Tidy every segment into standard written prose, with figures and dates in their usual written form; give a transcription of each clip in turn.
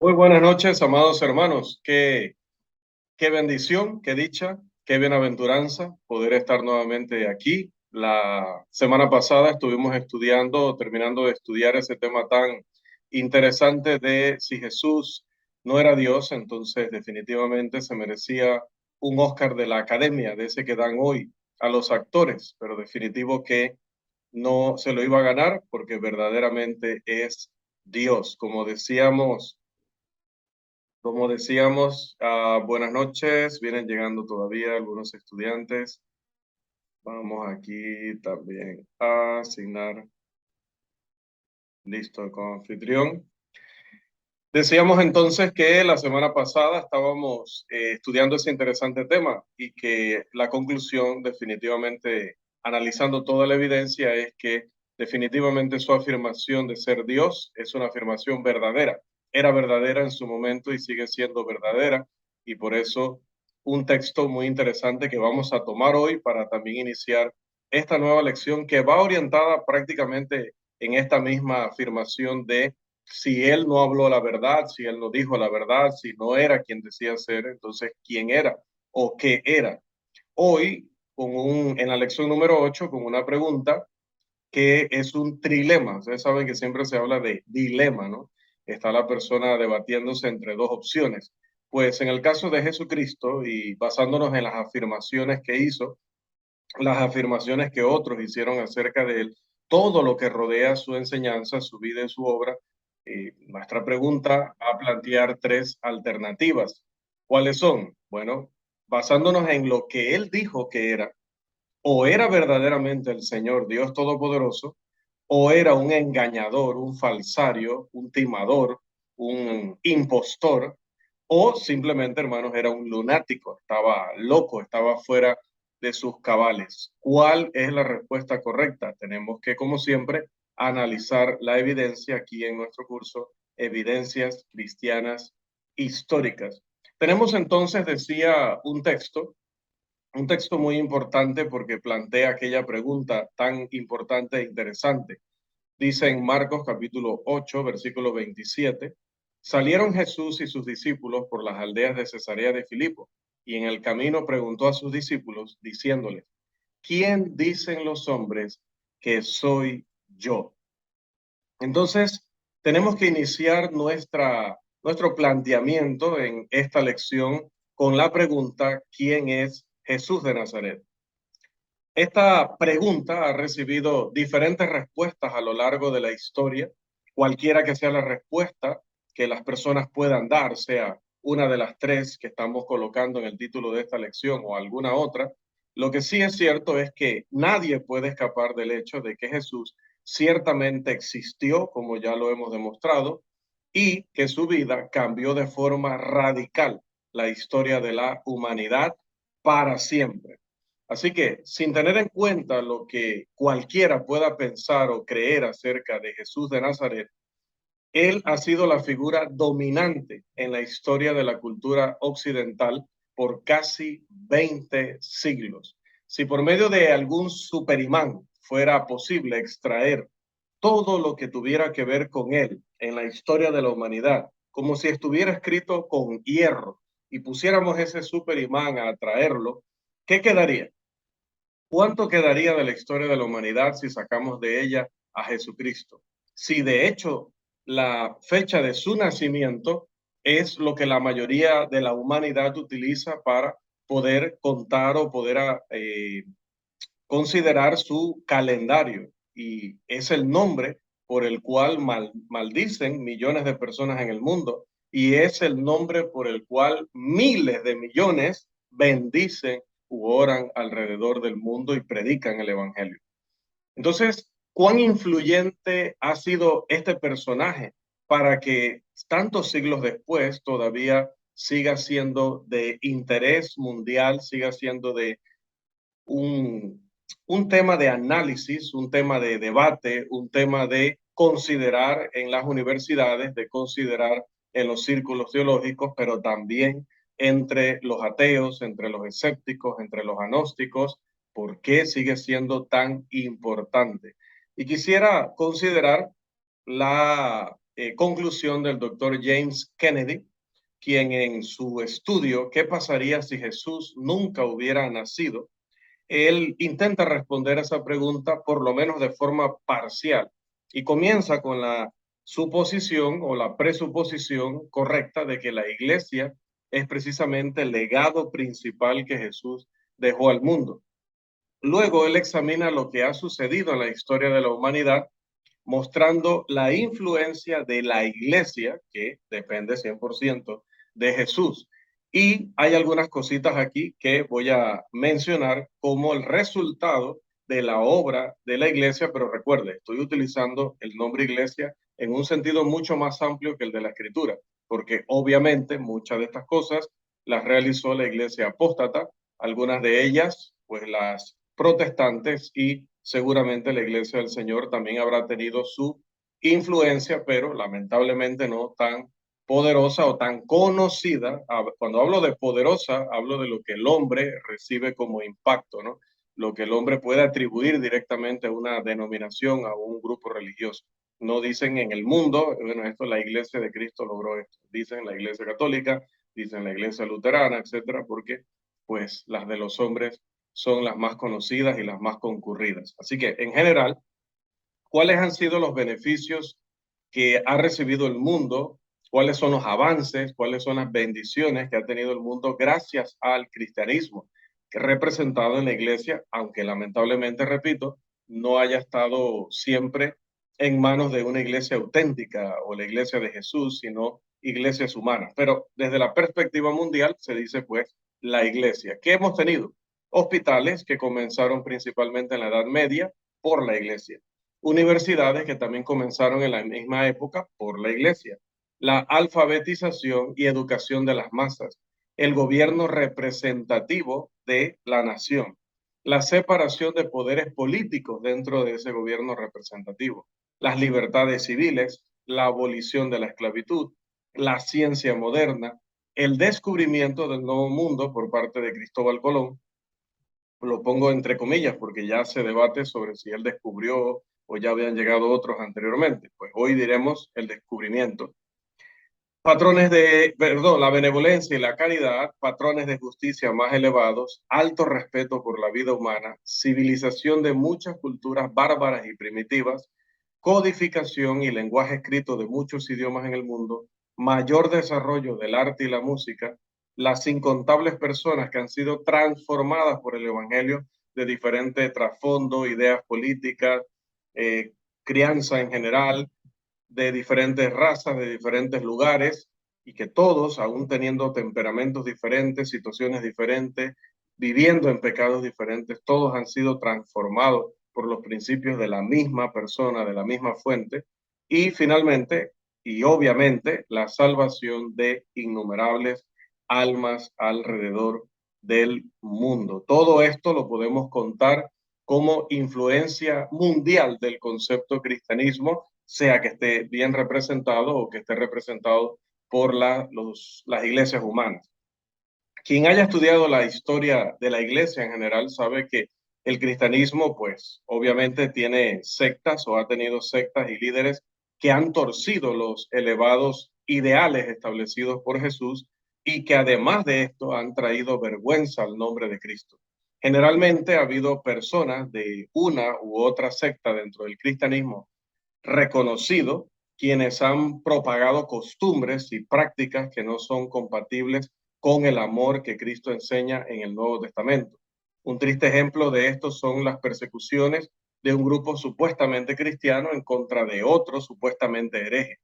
Muy buenas noches, amados hermanos. Qué bendición, qué dicha, qué bienaventuranza poder estar nuevamente aquí. La semana pasada estuvimos estudiando, terminando de estudiar ese tema tan interesante de si Jesús no era Dios, entonces definitivamente se merecía un Oscar de la Academia, de ese que dan hoy a los actores, pero definitivo que no se lo iba a ganar porque verdaderamente es Dios. Como decíamos, buenas noches, vienen llegando todavía algunos estudiantes. Vamos aquí también a asignar, listo, con anfitrión. Decíamos entonces que la semana pasada estábamos estudiando ese interesante tema y que la conclusión, definitivamente, analizando toda la evidencia, es que definitivamente su afirmación de ser Dios es una afirmación verdadera. Era verdadera en su momento y sigue siendo verdadera, y por eso un texto muy interesante que vamos a tomar hoy para también iniciar esta nueva lección que va orientada prácticamente en esta misma afirmación de si él no habló la verdad, si él no dijo la verdad, si no era quien decía ser, entonces quién era o qué era. Hoy, en la lección número 8, con una pregunta que es un trilema. Ustedes saben que siempre se habla de dilema, ¿no? Está la persona debatiéndose entre dos opciones. Pues en el caso de Jesucristo y basándonos en las afirmaciones que hizo, las afirmaciones que otros hicieron acerca de él, todo lo que rodea su enseñanza, su vida y su obra. Nuestra pregunta va a plantear tres alternativas. ¿Cuáles son? Bueno, basándonos en lo que él dijo que era, o era verdaderamente el Señor Dios Todopoderoso, o era un engañador, un falsario, un timador, un impostor, o simplemente, hermanos, era un lunático, estaba loco, estaba fuera de sus cabales. ¿Cuál es la respuesta correcta? Tenemos que, como siempre, analizar la evidencia aquí en nuestro curso, Evidencias Cristianas Históricas. Tenemos entonces, decía, un texto muy importante porque plantea aquella pregunta tan importante e interesante. Dice en Marcos capítulo 8, versículo 27, salieron Jesús y sus discípulos por las aldeas de Cesarea de Filipo, y en el camino preguntó a sus discípulos, diciéndoles, ¿quién dicen los hombres que soy yo? Entonces, tenemos que iniciar nuestro planteamiento en esta lección con la pregunta, ¿quién es Jesús de Nazaret? Esta pregunta ha recibido diferentes respuestas a lo largo de la historia. Cualquiera que sea la respuesta que las personas puedan dar, sea una de las tres que estamos colocando en el título de esta lección o alguna otra, lo que sí es cierto es que nadie puede escapar del hecho de que Jesús ciertamente existió, como ya lo hemos demostrado, y que su vida cambió de forma radical la historia de la humanidad para siempre. Así que, sin tener en cuenta lo que cualquiera pueda pensar o creer acerca de Jesús de Nazaret, él ha sido la figura dominante en la historia de la cultura occidental por casi 20 siglos. Si por medio de algún superimán fuera posible extraer todo lo que tuviera que ver con él en la historia de la humanidad, como si estuviera escrito con hierro, y pusiéramos ese superimán a atraerlo, ¿qué quedaría? ¿Cuánto quedaría de la historia de la humanidad si sacamos de ella a Jesucristo? Si de hecho la fecha de su nacimiento es lo que la mayoría de la humanidad utiliza para poder contar o poder considerar su calendario, y es el nombre por el cual maldicen millones de personas en el mundo, y es el nombre por el cual miles de millones bendicen u oran alrededor del mundo y predican el Evangelio. Entonces, ¿cuán influyente ha sido este personaje para que tantos siglos después todavía siga siendo de interés mundial, siga siendo de un tema de análisis, un tema de debate, un tema de considerar en las universidades, de considerar en los círculos teológicos, pero también entre los ateos, entre los escépticos, entre los agnósticos? ¿Por qué sigue siendo tan importante? Y quisiera considerar la conclusión del doctor James Kennedy, quien en su estudio ¿Qué pasaría si Jesús nunca hubiera nacido? Él intenta responder a esa pregunta por lo menos de forma parcial y comienza con la suposición o la presuposición correcta de que la iglesia es precisamente el legado principal que Jesús dejó al mundo. Luego él examina lo que ha sucedido en la historia de la humanidad, mostrando la influencia de la iglesia, que depende 100% de Jesús. Y hay algunas cositas aquí que voy a mencionar como el resultado de la obra de la iglesia, pero recuerde, estoy utilizando el nombre iglesia en un sentido mucho más amplio que el de la escritura, porque obviamente muchas de estas cosas las realizó la iglesia apóstata, algunas de ellas pues las protestantes, y seguramente la iglesia del Señor también habrá tenido su influencia, pero lamentablemente no tan poderosa o tan conocida. Cuando hablo de poderosa, hablo de lo que el hombre recibe como impacto, ¿no? Lo que el hombre puede atribuir directamente a una denominación, a un grupo religioso. No dicen en el mundo, bueno, esto la iglesia de Cristo logró esto. Dicen la iglesia católica, dicen la iglesia luterana, etcétera, porque pues las de los hombres son las más conocidas y las más concurridas. Así que, en general, ¿cuáles han sido los beneficios que ha recibido el mundo? ¿Cuáles son los avances? ¿Cuáles son las bendiciones que ha tenido el mundo gracias al cristianismo, que representado en la iglesia, aunque lamentablemente, repito, no haya estado siempre en manos de una iglesia auténtica o la iglesia de Jesús, sino iglesias humanas? Pero desde la perspectiva mundial se dice pues la iglesia. ¿Qué hemos tenido? Hospitales que comenzaron principalmente en la Edad Media por la iglesia, universidades que también comenzaron en la misma época por la iglesia, la alfabetización y educación de las masas, el gobierno representativo de la nación, la separación de poderes políticos dentro de ese gobierno representativo, las libertades civiles, la abolición de la esclavitud, la ciencia moderna, el descubrimiento del nuevo mundo por parte de Cristóbal Colón. Lo pongo entre comillas porque ya se debate sobre si él descubrió o ya habían llegado otros anteriormente. Pues hoy diremos el descubrimiento. Patrones de, perdón, la benevolencia y la caridad, patrones de justicia más elevados, alto respeto por la vida humana, civilización de muchas culturas bárbaras y primitivas, codificación y lenguaje escrito de muchos idiomas en el mundo, mayor desarrollo del arte y la música, las incontables personas que han sido transformadas por el Evangelio de diferente trasfondo, ideas políticas, crianza en general, de diferentes razas, de diferentes lugares, y que todos, aún teniendo temperamentos diferentes, situaciones diferentes, viviendo en pecados diferentes, todos han sido transformados por los principios de la misma persona, de la misma fuente, y finalmente, y obviamente, la salvación de innumerables almas alrededor del mundo. Todo esto lo podemos contar como influencia mundial del concepto cristianismo, sea que esté bien representado o que esté representado por las iglesias humanas. Quien haya estudiado la historia de la iglesia en general sabe que el cristianismo, pues, obviamente tiene sectas o ha tenido sectas y líderes que han torcido los elevados ideales establecidos por Jesús y que además de esto han traído vergüenza al nombre de Cristo. Generalmente ha habido personas de una u otra secta dentro del cristianismo reconocido quienes han propagado costumbres y prácticas que no son compatibles con el amor que Cristo enseña en el Nuevo Testamento. Un triste ejemplo de esto son las persecuciones de un grupo supuestamente cristiano en contra de otro supuestamente hereje.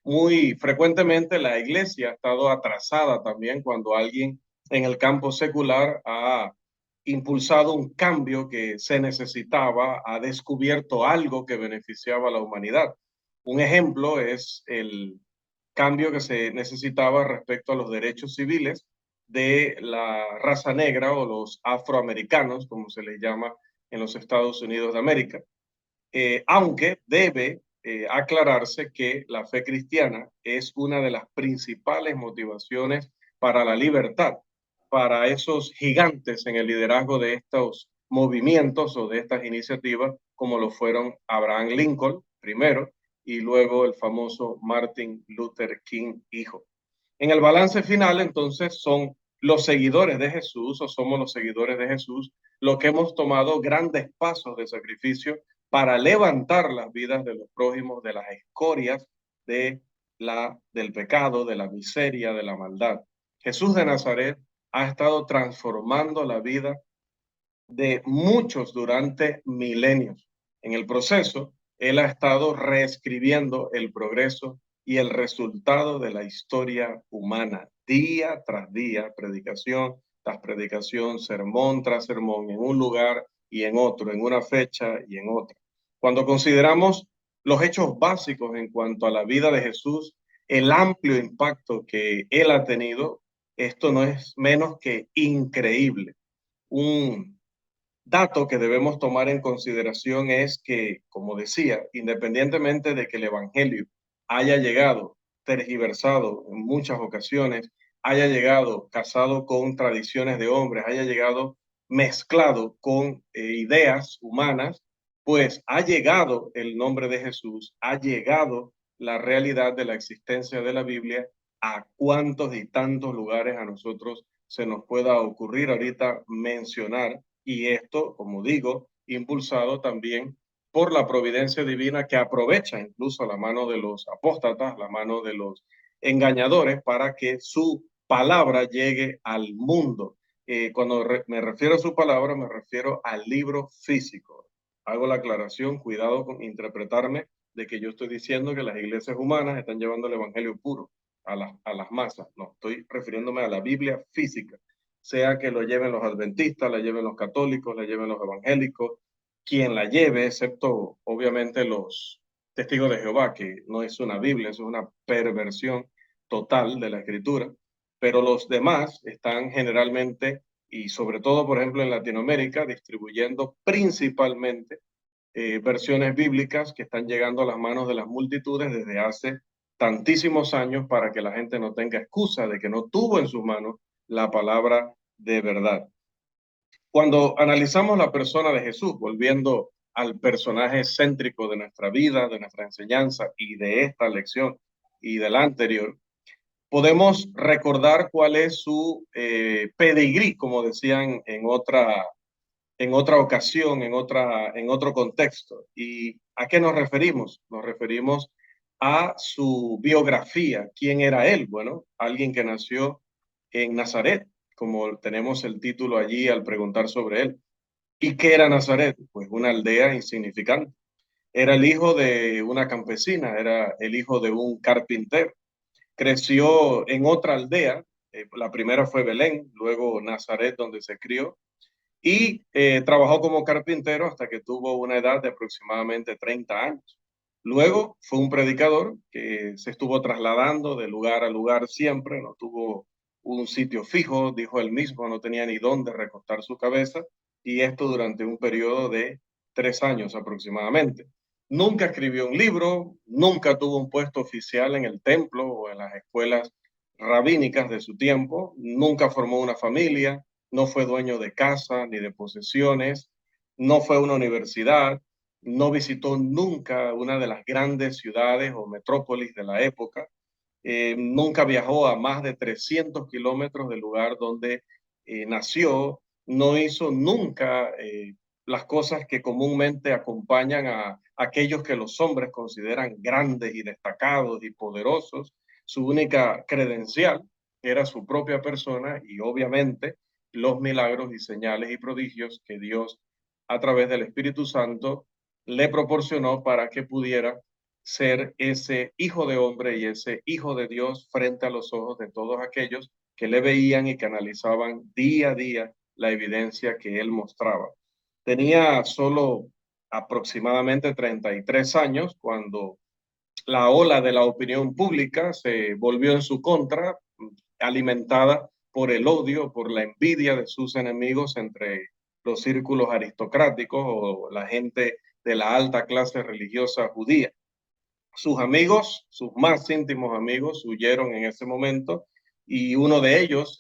Muy frecuentemente la iglesia ha estado atrasada también cuando alguien en el campo secular ha impulsado un cambio que se necesitaba, ha descubierto algo que beneficiaba a la humanidad. Un ejemplo es el cambio que se necesitaba respecto a los derechos civiles de la raza negra o los afroamericanos, como se les llama en los Estados Unidos de América. Aunque debe aclararse que la fe cristiana es una de las principales motivaciones para la libertad, para esos gigantes en el liderazgo de estos movimientos o de estas iniciativas, como lo fueron Abraham Lincoln primero y luego el famoso Martin Luther King, hijo. En el balance final, entonces, son los seguidores de Jesús o somos los seguidores de Jesús los que hemos tomado grandes pasos de sacrificio para levantar las vidas de los prójimos de las escorias del pecado, de la miseria, de la maldad. Jesús de Nazaret ha estado transformando la vida de muchos durante milenios. En el proceso, él ha estado reescribiendo el progreso y el resultado de la historia humana, día tras día, predicación tras predicación, sermón tras sermón, en un lugar y en otro, en una fecha y en otra. Cuando consideramos los hechos básicos en cuanto a la vida de Jesús, el amplio impacto que él ha tenido, esto no es menos que increíble. Un dato que debemos tomar en consideración es que, como decía, independientemente de que el Evangelio haya llegado tergiversado en muchas ocasiones, haya llegado casado con tradiciones de hombres, haya llegado mezclado con ideas humanas, pues ha llegado el nombre de Jesús, ha llegado la realidad de la existencia de la Biblia a cuantos y tantos lugares a nosotros se nos pueda ocurrir ahorita mencionar, y esto, como digo, impulsado también por la providencia divina que aprovecha incluso la mano de los apóstatas, la mano de los engañadores para que su palabra llegue al mundo. Cuando me refiero a su palabra, me refiero al libro físico. Hago la aclaración, cuidado con interpretarme de que yo estoy diciendo que las iglesias humanas están llevando el evangelio puro a las masas. No, estoy refiriéndome a la Biblia física, sea que lo lleven los adventistas, la lleven los católicos, la lleven los evangélicos, quien la lleve, excepto obviamente los testigos de Jehová, que no es una Biblia, eso es una perversión total de la escritura, pero los demás están generalmente, y sobre todo, por ejemplo, en Latinoamérica, distribuyendo principalmente versiones bíblicas que están llegando a las manos de las multitudes desde hace tantísimos años para que la gente no tenga excusa de que no tuvo en sus manos la palabra de verdad. Cuando analizamos la persona de Jesús, volviendo al personaje céntrico de nuestra vida, de nuestra enseñanza y de esta lección y de la anterior, podemos recordar cuál es su pedigrí, como decían en otra ocasión, en otro contexto. ¿Y a qué nos referimos? Nos referimos a su biografía. ¿Quién era él? Bueno, alguien que nació en Nazaret, como tenemos el título allí al preguntar sobre él. ¿Y qué era Nazaret? Pues una aldea insignificante. Era el hijo de una campesina, era el hijo de un carpintero. Creció en otra aldea, la primera fue Belén, luego Nazaret, donde se crió, y trabajó como carpintero hasta que tuvo una edad de aproximadamente 30 años. Luego fue un predicador que se estuvo trasladando de lugar a lugar siempre, no tuvo un sitio fijo, dijo él mismo, no tenía ni dónde recostar su cabeza, y esto durante un periodo de 3 años aproximadamente. Nunca escribió un libro, nunca tuvo un puesto oficial en el templo o en las escuelas rabínicas de su tiempo, nunca formó una familia, no fue dueño de casa ni de posesiones, no fue a una universidad, no visitó nunca una de las grandes ciudades o metrópolis de la época, nunca viajó a más de 300 kilómetros del lugar donde nació, no hizo nunca las cosas que comúnmente acompañan a aquellos que los hombres consideran grandes y destacados y poderosos. Su única credencial era su propia persona y obviamente los milagros y señales y prodigios que Dios a través del Espíritu Santo le proporcionó para que pudiera ser ese hijo de hombre y ese hijo de Dios frente a los ojos de todos aquellos que le veían y que analizaban día a día la evidencia que él mostraba. Tenía solo aproximadamente 33 años cuando la ola de la opinión pública se volvió en su contra, alimentada por el odio, por la envidia de sus enemigos entre los círculos aristocráticos o la gente de la alta clase religiosa judía. Sus amigos, sus más íntimos amigos, huyeron en ese momento y uno de ellos,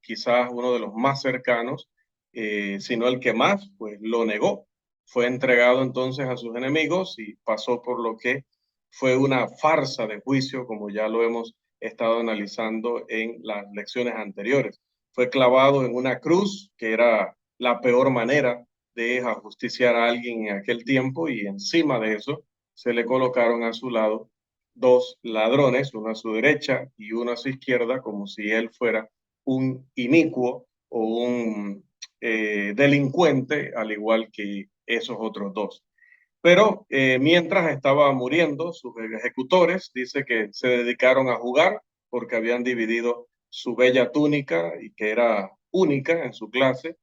quizás uno de los más cercanos, sino el que más, pues lo negó. Fue entregado entonces a sus enemigos y pasó por lo que fue una farsa de juicio, como ya lo hemos estado analizando en las lecciones anteriores. Fue clavado en una cruz, que era la peor manera de ajusticiar a alguien en aquel tiempo, y encima de eso se le colocaron a su lado dos ladrones, uno a su derecha y uno a su izquierda, como si él fuera un inicuo o un delincuente, al igual que esos otros dos. Pero mientras estaba muriendo, sus ejecutores dice que se dedicaron a jugar porque habían dividido su bella túnica y que era única en su clase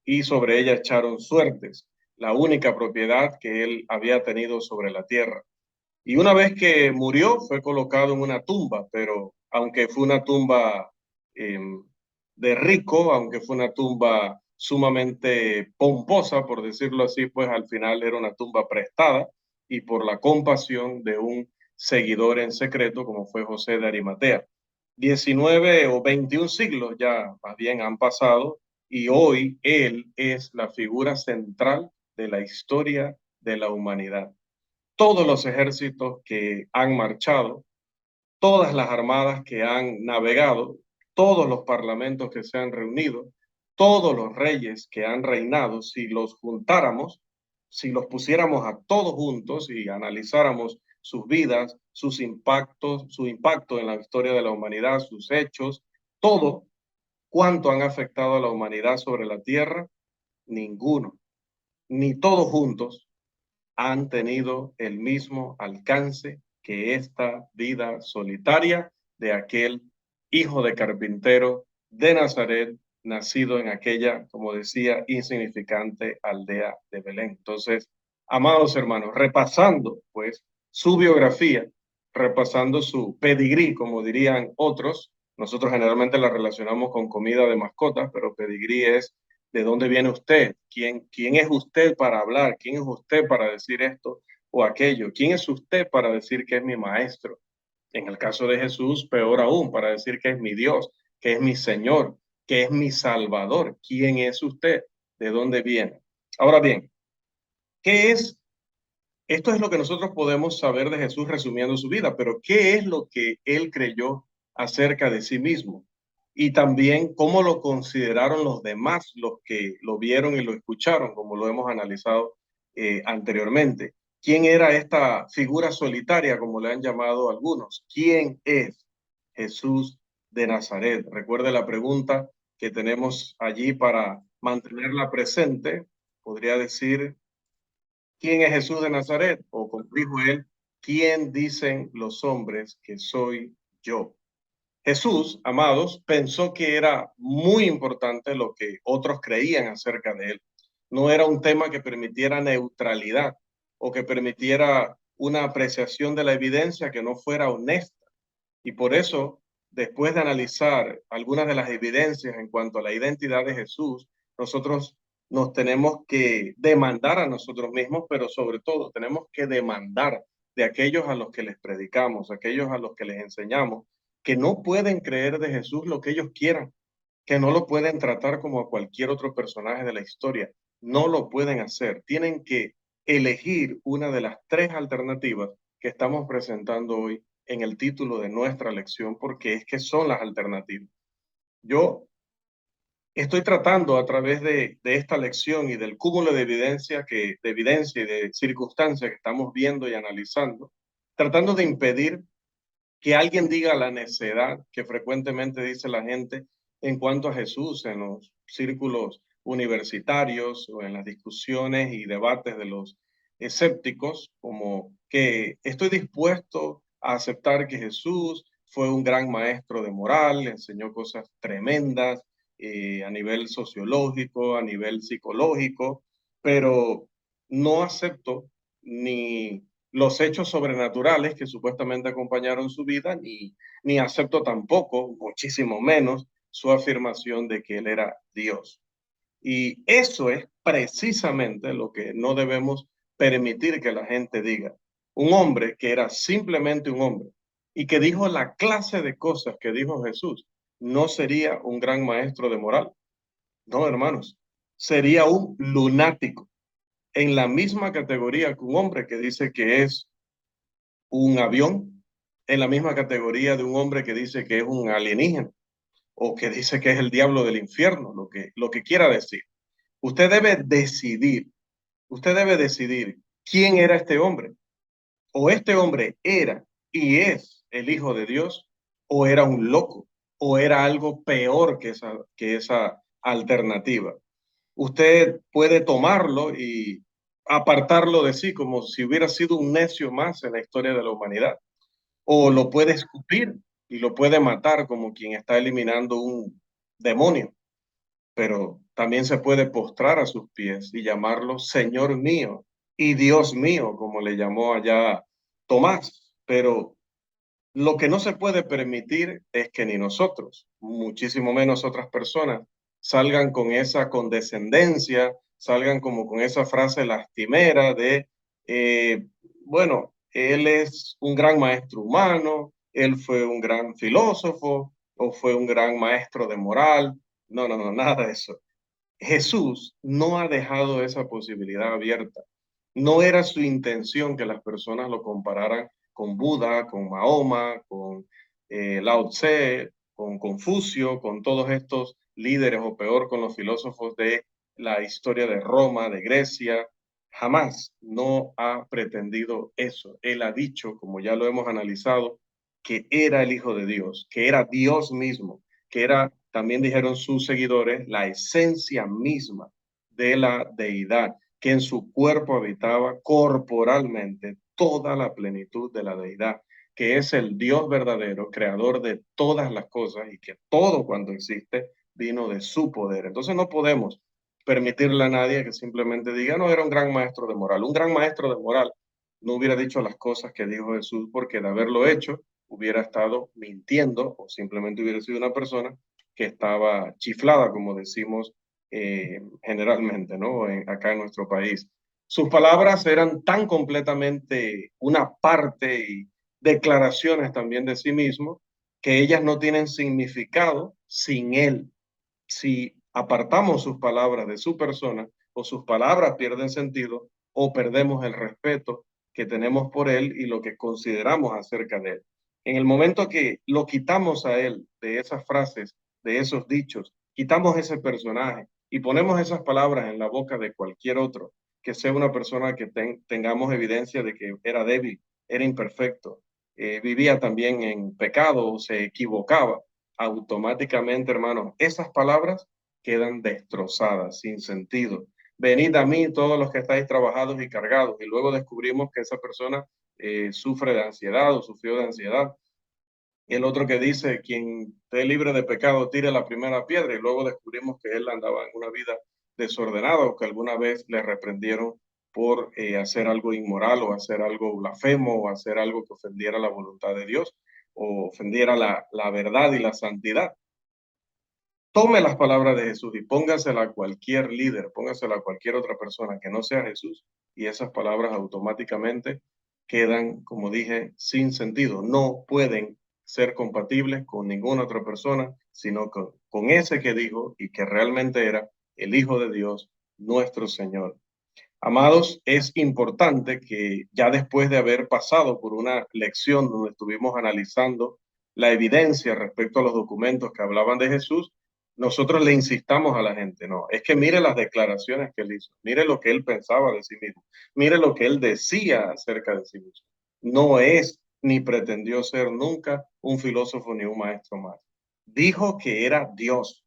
y sobre ella echaron suertes, la única propiedad que él había tenido sobre la tierra. Y una vez que murió, fue colocado en una tumba, pero aunque fue una tumba eh, de rico, aunque fue una tumba sumamente pomposa, por decirlo así, pues al final era una tumba prestada y por la compasión de un seguidor en secreto como fue José de Arimatea. 19 o 21 siglos ya más bien han pasado y hoy él es la figura central de la historia de la humanidad. Todos los ejércitos que han marchado, todas las armadas que han navegado, todos los parlamentos que se han reunido, todos los reyes que han reinado, si los juntáramos, si los pusiéramos a todos juntos y analizáramos sus vidas, sus impactos, su impacto en la historia de la humanidad, sus hechos, todo, cuánto han afectado a la humanidad sobre la tierra, ninguno, ni todos juntos han tenido el mismo alcance que esta vida solitaria de aquel hijo de carpintero de Nazaret, nacido en aquella, como decía, insignificante aldea de Belén. Entonces, amados hermanos, repasando pues su biografía, repasando su pedigrí, como dirían otros, nosotros generalmente la relacionamos con comida de mascotas, pero pedigrí es de dónde viene usted, quién es usted para hablar, quién es usted para decir esto o aquello, quién es usted para decir que es mi maestro. En el caso de Jesús, peor aún, para decir que es mi Dios, que es mi Señor, que es mi Salvador. ¿Quién es usted? ¿De dónde viene? Ahora bien, ¿qué es? Esto es lo que nosotros podemos saber de Jesús resumiendo su vida, pero ¿qué es lo que él creyó acerca de sí mismo? Y también cómo lo consideraron los demás, los que lo vieron y lo escucharon, como lo hemos analizado anteriormente. ¿Quién era esta figura solitaria, como le han llamado algunos? ¿Quién es Jesús de Nazaret? Recuerde la pregunta que tenemos allí para mantenerla presente. Podría decir, ¿quién es Jesús de Nazaret? O como dijo él, ¿quién dicen los hombres que soy yo? Jesús, amados, pensó que era muy importante lo que otros creían acerca de él. No era un tema que permitiera neutralidad o que permitiera una apreciación de la evidencia que no fuera honesta. Y por eso, después de analizar algunas de las evidencias en cuanto a la identidad de Jesús, nosotros nos tenemos que demandar a nosotros mismos, pero sobre todo tenemos que demandar de aquellos a los que les predicamos, aquellos a los que les enseñamos, que no pueden creer de Jesús lo que ellos quieran, que no lo pueden tratar como a cualquier otro personaje de la historia. No lo pueden hacer. Tienen que elegir una de las tres alternativas que estamos presentando hoy en el título de nuestra lección, porque es que son las alternativas. Yo estoy tratando a través de esta lección y del cúmulo de evidencia y de circunstancias que estamos viendo y analizando, tratando de impedir que alguien diga la necedad que frecuentemente dice la gente en cuanto a Jesús en los círculos universitarios o en las discusiones y debates de los escépticos, como que estoy dispuesto a aceptar que Jesús fue un gran maestro de moral, enseñó cosas tremendas a nivel sociológico, a nivel psicológico, pero no acepto ni los hechos sobrenaturales que supuestamente acompañaron su vida, ni acepto tampoco, muchísimo menos, su afirmación de que él era Dios. Y eso es precisamente lo que no debemos permitir que la gente diga. Un hombre que era simplemente un hombre y que dijo la clase de cosas que dijo Jesús, no sería un gran maestro de moral. No, hermanos, sería un lunático en la misma categoría que un hombre que dice que es un avión en la misma categoría de un hombre que dice que es un alienígena o que dice que es el diablo del infierno, lo que quiera decir. Usted debe decidir, usted debe decidir quién era este hombre. O este hombre era y es el Hijo de Dios, o era un loco, o era algo peor que esa alternativa. Usted puede tomarlo y apartarlo de sí como si hubiera sido un necio más en la historia de la humanidad, o lo puede escupir y lo puede matar como quien está eliminando un demonio, pero también se puede postrar a sus pies y llamarlo Señor mío y Dios mío, como le llamó allá Tomás. Pero lo que no se puede permitir es que ni nosotros, muchísimo menos otras personas, salgan con esa condescendencia, salgan como con esa frase lastimera de, eh, bueno, él es un gran maestro humano, él fue un gran filósofo o fue un gran maestro de moral. No, no, no, nada de eso. Jesús no ha dejado esa posibilidad abierta. No era su intención que las personas lo compararan con Buda, con Mahoma, con Lao Tse, con Confucio, con todos estos líderes o peor con los filósofos de la historia de Roma, de Grecia. Jamás no ha pretendido eso. Él ha dicho, como ya lo hemos analizado, que era el Hijo de Dios, que era Dios mismo, que era, también dijeron sus seguidores, la esencia misma de la deidad, que en su cuerpo habitaba corporalmente toda la plenitud de la deidad, que es el Dios verdadero, creador de todas las cosas y que todo cuanto existe vino de su poder. Entonces no podemos permitirle a nadie que simplemente diga, no, era un gran maestro de moral. Un gran maestro de moral no hubiera dicho las cosas que dijo Jesús porque de haberlo hecho hubiera estado mintiendo o simplemente hubiera sido una persona que estaba chiflada, como decimos generalmente, ¿no? Acá en nuestro país. Sus palabras eran tan completamente una parte y declaraciones también de sí mismo que ellas no tienen significado sin él. Si apartamos sus palabras de su persona, o sus palabras pierden sentido, o perdemos el respeto que tenemos por él y lo que consideramos acerca de él. En el momento que lo quitamos a él de esas frases, de esos dichos, quitamos ese personaje y ponemos esas palabras en la boca de cualquier otro, que sea una persona que tengamos evidencia de que era débil, era imperfecto, vivía también en pecado o se equivocaba, automáticamente, hermano, esas palabras quedan destrozadas, sin sentido. Venid a mí todos los que estáis trabajados y cargados, y luego descubrimos que esa persona sufre de ansiedad o sufrió de ansiedad. El otro que dice, quien esté libre de pecado, tire la primera piedra, y luego descubrimos que él andaba en una vida desordenada o que alguna vez le reprendieron por hacer algo inmoral o hacer algo blasfemo o hacer algo que ofendiera la voluntad de Dios o ofendiera la verdad y la santidad. Tome las palabras de Jesús y póngasela a cualquier líder, póngasela a cualquier otra persona que no sea Jesús y esas palabras automáticamente quedan, como dije, sin sentido. No pueden ser compatibles con ninguna otra persona, sino con ese que dijo y que realmente era el Hijo de Dios, nuestro Señor. Amados, es importante que ya después de haber pasado por una lección donde estuvimos analizando la evidencia respecto a los documentos que hablaban de Jesús, nosotros le insistamos a la gente, no, es que mire las declaraciones que él hizo, mire lo que él pensaba de sí mismo, mire lo que él decía acerca de sí mismo. No es ni pretendió ser nunca un filósofo ni un maestro más. Dijo que era Dios,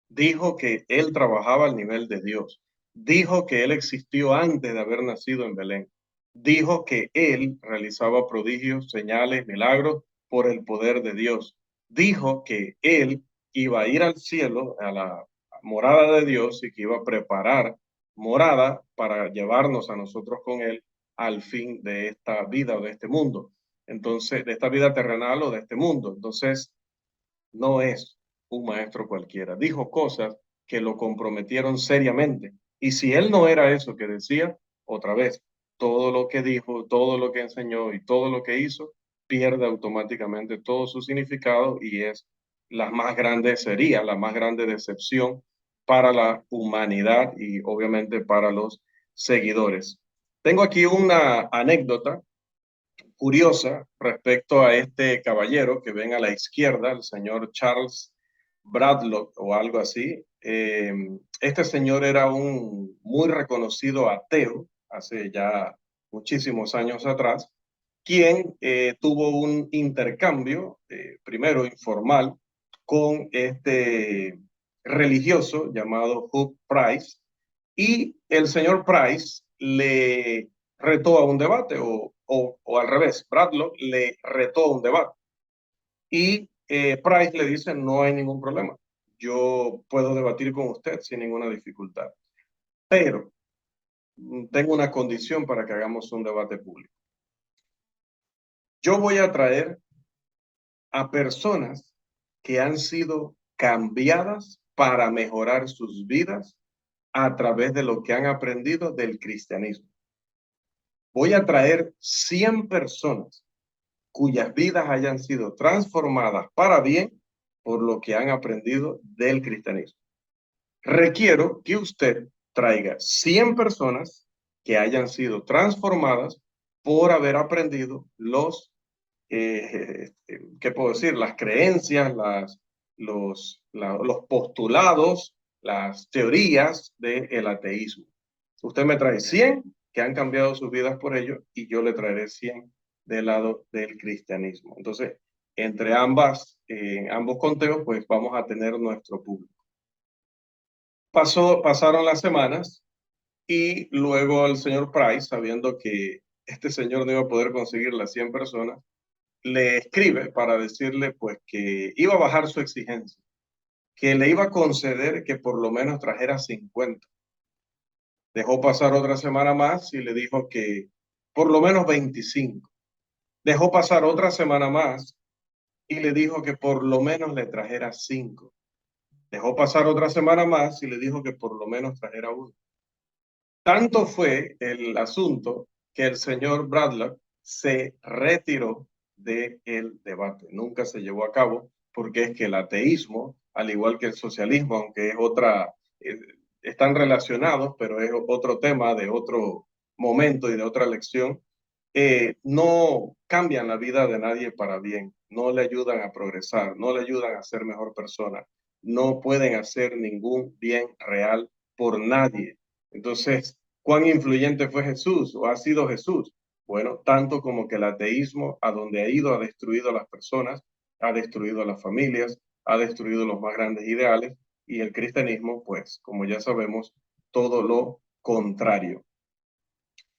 dijo que él trabajaba al nivel de Dios, dijo que él existió antes de haber nacido en Belén, dijo que él realizaba prodigios, señales, milagros por el poder de Dios, dijo que él iba a ir al cielo, a la morada de Dios y que iba a preparar morada para llevarnos a nosotros con él al fin de esta vida o de este mundo. Entonces, de esta vida terrenal o de este mundo. Entonces, no es un maestro cualquiera. Dijo cosas que lo comprometieron seriamente. Y si él no era eso que decía, otra vez, todo lo que dijo, todo lo que enseñó y todo lo que hizo, pierde automáticamente todo su significado y es la más grande, sería la más grande decepción para la humanidad y obviamente para los seguidores. Tengo aquí una anécdota curiosa respecto a este caballero que ven a la izquierda, el señor Charles Bradlock o algo así. Este señor era un muy reconocido ateo hace ya muchísimos años atrás, quien tuvo un intercambio, primero informal, con este religioso llamado Hugh Price, y el señor Price le retó a un debate, o al revés, Bradlock le retó a un debate. Y Price le dice, no hay ningún problema, yo puedo debatir con usted sin ninguna dificultad, pero tengo una condición para que hagamos un debate público. Yo voy a traer a personas que han sido cambiadas para mejorar sus vidas a través de lo que han aprendido del cristianismo. Voy a traer 100 personas cuyas vidas hayan sido transformadas para bien por lo que han aprendido del cristianismo. Requiero que usted traiga 100 personas que hayan sido transformadas por haber aprendido ¿qué puedo decir? Las creencias, los postulados, las teorías del ateísmo. Usted me trae 100 que han cambiado sus vidas por ello y yo le traeré 100 del lado del cristianismo. Entonces, entre ambos conteos, pues vamos a tener nuestro público. Pasaron las semanas y luego el señor Price, sabiendo que este señor no iba a poder conseguir las 100 personas, le escribe para decirle pues que iba a bajar su exigencia, que le iba a conceder que por lo menos trajera 50. Dejó pasar otra semana más y le dijo que por lo menos 25. Dejó pasar otra semana más y le dijo que por lo menos le trajera 5. Dejó pasar otra semana más y le dijo que por lo menos trajera 1. Tanto fue el asunto que el señor Bradlock se retiró del debate. Nunca se llevó a cabo porque es que el ateísmo, al igual que el socialismo, aunque es están relacionados, pero es otro tema de otro momento y de otra lección, no cambian la vida de nadie para bien, no le ayudan a progresar, no le ayudan a ser mejor persona, no pueden hacer ningún bien real por nadie. Entonces, ¿cuán influyente fue Jesús o ha sido Jesús? Bueno, tanto como que el ateísmo, a donde ha ido, ha destruido a las personas, ha destruido a las familias, ha destruido los más grandes ideales, y el cristianismo, pues, como ya sabemos, todo lo contrario.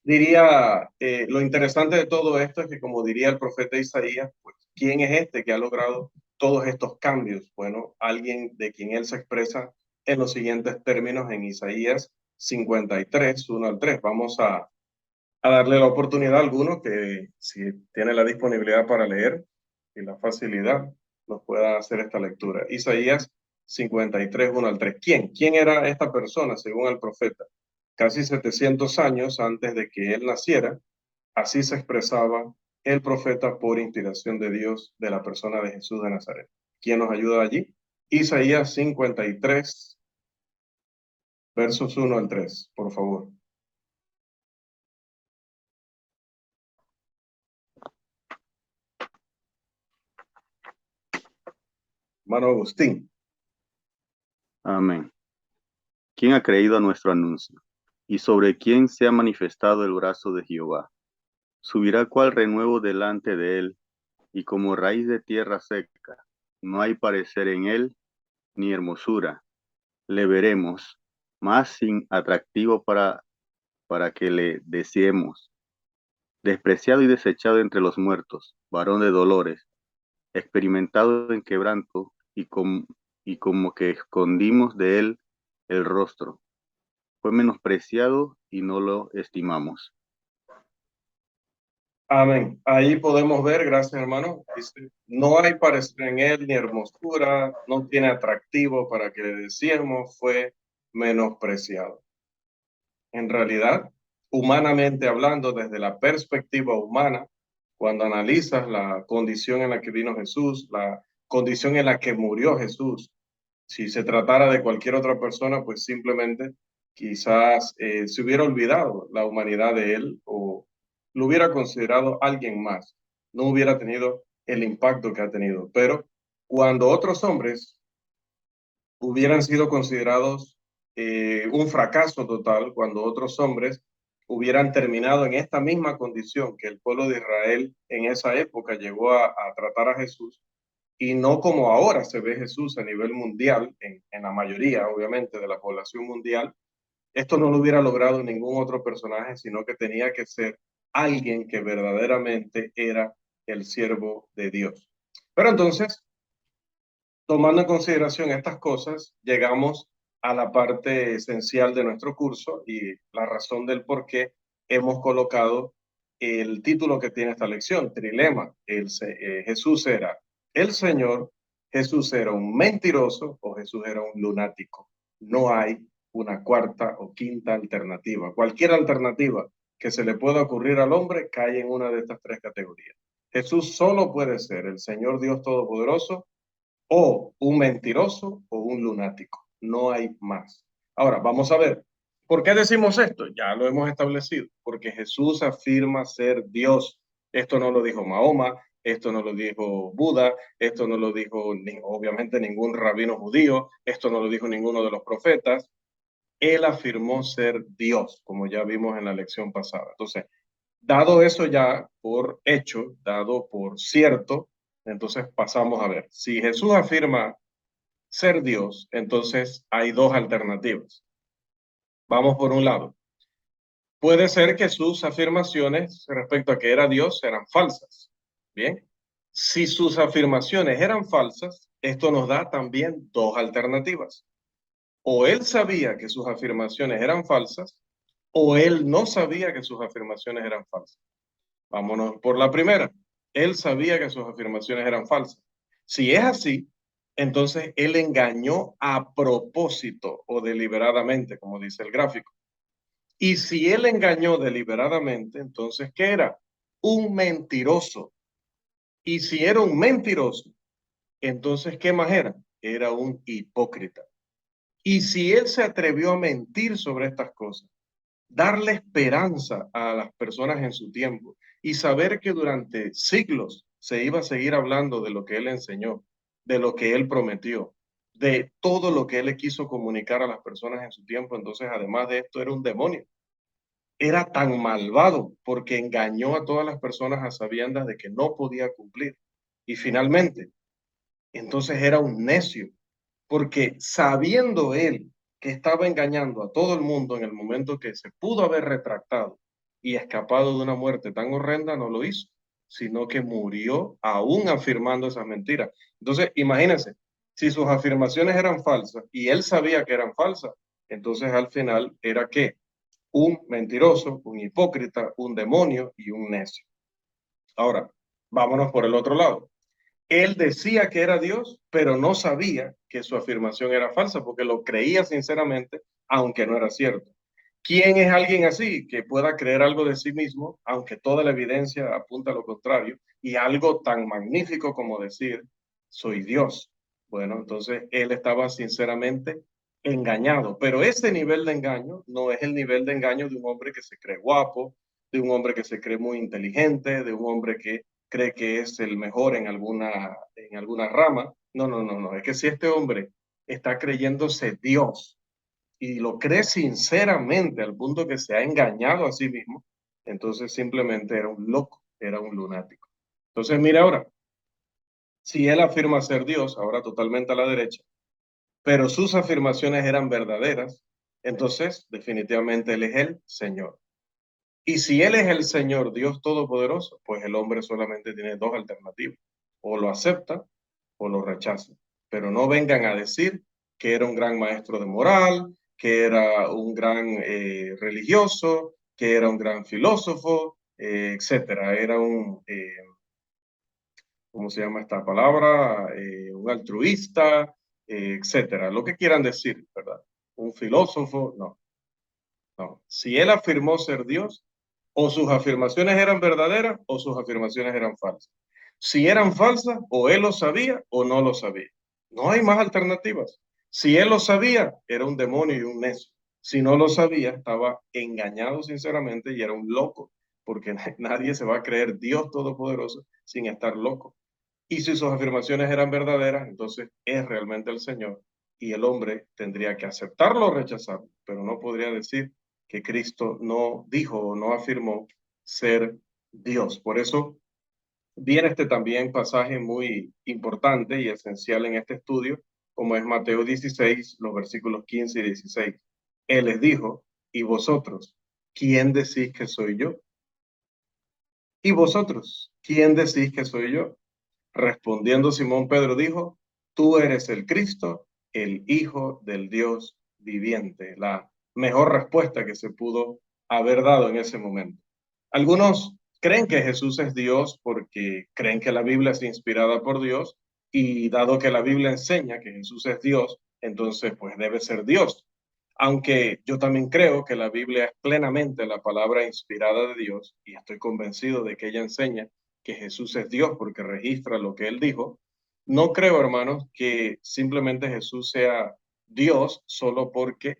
Diría, lo interesante de todo esto es que, como diría el profeta Isaías, pues, ¿quién es este que ha logrado todos estos cambios? Bueno, alguien de quien él se expresa en los siguientes términos en Isaías 53, 1 al 3. Vamos a darle la oportunidad a alguno que, si tiene la disponibilidad para leer y la facilidad, nos pueda hacer esta lectura. Isaías 53, 1 al 3. ¿Quién? ¿Quién era esta persona según el profeta? Casi 700 años antes de que él naciera, así se expresaba el profeta por inspiración de Dios de la persona de Jesús de Nazaret. ¿Quién nos ayuda allí? Isaías 53, versos 1 al 3, por favor. Hermano Agustín. Amén. ¿Quién ha creído a nuestro anuncio? ¿Y sobre quién se ha manifestado el brazo de Jehová? Subirá cual renuevo delante de él, y como raíz de tierra seca. No hay parecer en él, ni hermosura. Le veremos, más sin atractivo para que le deseemos. Despreciado y desechado entre los muertos, varón de dolores, experimentado en quebranto, y como que escondimos de él el rostro. Fue menospreciado y no lo estimamos. Amén. Ahí podemos ver, gracias hermano, dice, no hay parecer en él ni hermosura, no tiene atractivo para que le deseemos, fue menospreciado. En realidad, humanamente hablando, desde la perspectiva humana, cuando analizas la condición en la que vino Jesús, la condición en la que murió Jesús, si se tratara de cualquier otra persona, pues simplemente quizás se hubiera olvidado la humanidad de él o lo hubiera considerado alguien más, no hubiera tenido el impacto que ha tenido. Pero cuando otros hombres hubieran sido considerados un fracaso total, cuando otros hombres hubieran terminado en esta misma condición que el pueblo de Israel en esa época llegó a tratar a Jesús, y no como ahora se ve Jesús a nivel mundial, en la mayoría, obviamente, de la población mundial. Esto no lo hubiera logrado ningún otro personaje, sino que tenía que ser alguien que verdaderamente era el siervo de Dios. Pero entonces, tomando en consideración estas cosas, llegamos a la parte esencial de nuestro curso y la razón del por qué hemos colocado el título que tiene esta lección, Trilema. Jesús era el Señor, Jesús era un mentiroso o Jesús era un lunático. No hay una cuarta o quinta alternativa. Cualquier alternativa que se le pueda ocurrir al hombre cae en una de estas tres categorías. Jesús solo puede ser el Señor Dios Todopoderoso, o un mentiroso o un lunático. No hay más. Ahora, vamos a ver, ¿por qué decimos esto? Ya lo hemos establecido, porque Jesús afirma ser Dios. Esto no lo dijo Mahoma, esto no lo dijo Buda, esto no lo dijo obviamente ningún rabino judío, esto no lo dijo ninguno de los profetas. Él afirmó ser Dios, como ya vimos en la lección pasada. Entonces, dado eso ya por hecho, dado por cierto, entonces pasamos a ver. Si Jesús afirma ser Dios, entonces hay dos alternativas. Vamos por un lado. Puede ser que sus afirmaciones respecto a que era Dios eran falsas. Bien. Si sus afirmaciones eran falsas, esto nos da también dos alternativas. O él sabía que sus afirmaciones eran falsas, o él no sabía que sus afirmaciones eran falsas. Vámonos por la primera. Él sabía que sus afirmaciones eran falsas. Si es así, entonces él engañó a propósito o deliberadamente, como dice el gráfico. Y si él engañó deliberadamente, entonces, ¿qué era? Un mentiroso. Y si era un mentiroso, entonces, ¿qué más era? Era un hipócrita. Y si él se atrevió a mentir sobre estas cosas, darle esperanza a las personas en su tiempo y saber que durante siglos se iba a seguir hablando de lo que él enseñó, de lo que él prometió, de todo lo que él le quiso comunicar a las personas en su tiempo. Entonces, además de esto, era un demonio. Era tan malvado porque engañó a todas las personas a sabiendas de que no podía cumplir. Y finalmente, entonces era un necio, porque sabiendo él que estaba engañando a todo el mundo en el momento que se pudo haber retractado y escapado de una muerte tan horrenda, no lo hizo, sino que murió aún afirmando esas mentiras. Entonces, imagínense, si sus afirmaciones eran falsas y él sabía que eran falsas, entonces al final era ¿qué? Un mentiroso, un hipócrita, un demonio y un necio. Ahora, vámonos por el otro lado. Él decía que era Dios, pero no sabía que su afirmación era falsa, porque lo creía sinceramente, aunque no era cierto. ¿Quién es alguien así que pueda creer algo de sí mismo, aunque toda la evidencia apunta a lo contrario, y algo tan magnífico como decir, soy Dios? Bueno, entonces él estaba sinceramente engañado, pero ese nivel de engaño no es el nivel de engaño de un hombre que se cree guapo, de un hombre que se cree muy inteligente, de un hombre que cree que es el mejor en alguna rama. No, no, no, no. Es que si este hombre está creyéndose Dios y lo cree sinceramente al punto que se ha engañado a sí mismo, entonces simplemente era un loco, era un lunático. Entonces, mira ahora, si él afirma ser Dios, ahora totalmente a la derecha, pero sus afirmaciones eran verdaderas, entonces definitivamente él es el Señor. Y si Él es el Señor, Dios Todopoderoso, pues el hombre solamente tiene dos alternativas. O lo acepta o lo rechaza. Pero no vengan a decir que era un gran maestro de moral, que era un gran religioso, que era un gran filósofo, etcétera. Era ¿cómo se llama esta palabra? Un altruista, etcétera. Lo que quieran decir, ¿verdad? Un filósofo, no, no. Si él afirmó ser Dios, o sus afirmaciones eran verdaderas o sus afirmaciones eran falsas. Si eran falsas, o él lo sabía o no lo sabía. No hay más alternativas. Si él lo sabía, era un demonio y un necio. Si no lo sabía, estaba engañado sinceramente y era un loco. porque nadie se va a creer Dios Todopoderoso sin estar loco. Y si sus afirmaciones eran verdaderas, entonces es realmente el Señor y el hombre tendría que aceptarlo o rechazarlo, pero no podría decir que Cristo no dijo o no afirmó ser Dios. Por eso viene este también pasaje muy importante y esencial en este estudio, como es Mateo 16, los versículos 15 y 16. Él les dijo, ¿y vosotros, quién decís que soy yo? ¿Y vosotros, quién decís que soy yo? Respondiendo Simón Pedro dijo, tú eres el Cristo, el Hijo del Dios viviente. La mejor respuesta que se pudo haber dado en ese momento. Algunos creen que Jesús es Dios porque creen que la Biblia es inspirada por Dios y dado que la Biblia enseña que Jesús es Dios, entonces pues debe ser Dios. Aunque yo también creo que la Biblia es plenamente la palabra inspirada de Dios y estoy convencido de que ella enseña que Jesús es Dios porque registra lo que él dijo, no creo, hermanos, que simplemente Jesús sea Dios solo porque,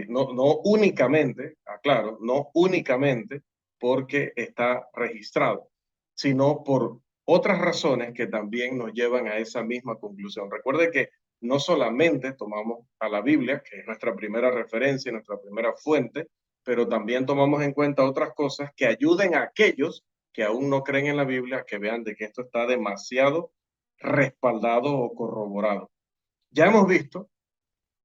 no únicamente, aclaro, no únicamente porque está registrado, sino por otras razones que también nos llevan a esa misma conclusión. Recuerde que no solamente tomamos a la Biblia, que es nuestra primera referencia, nuestra primera fuente, pero también tomamos en cuenta otras cosas que ayuden a aquellos que aún no creen en la Biblia, que vean de que esto está demasiado respaldado o corroborado. Ya hemos visto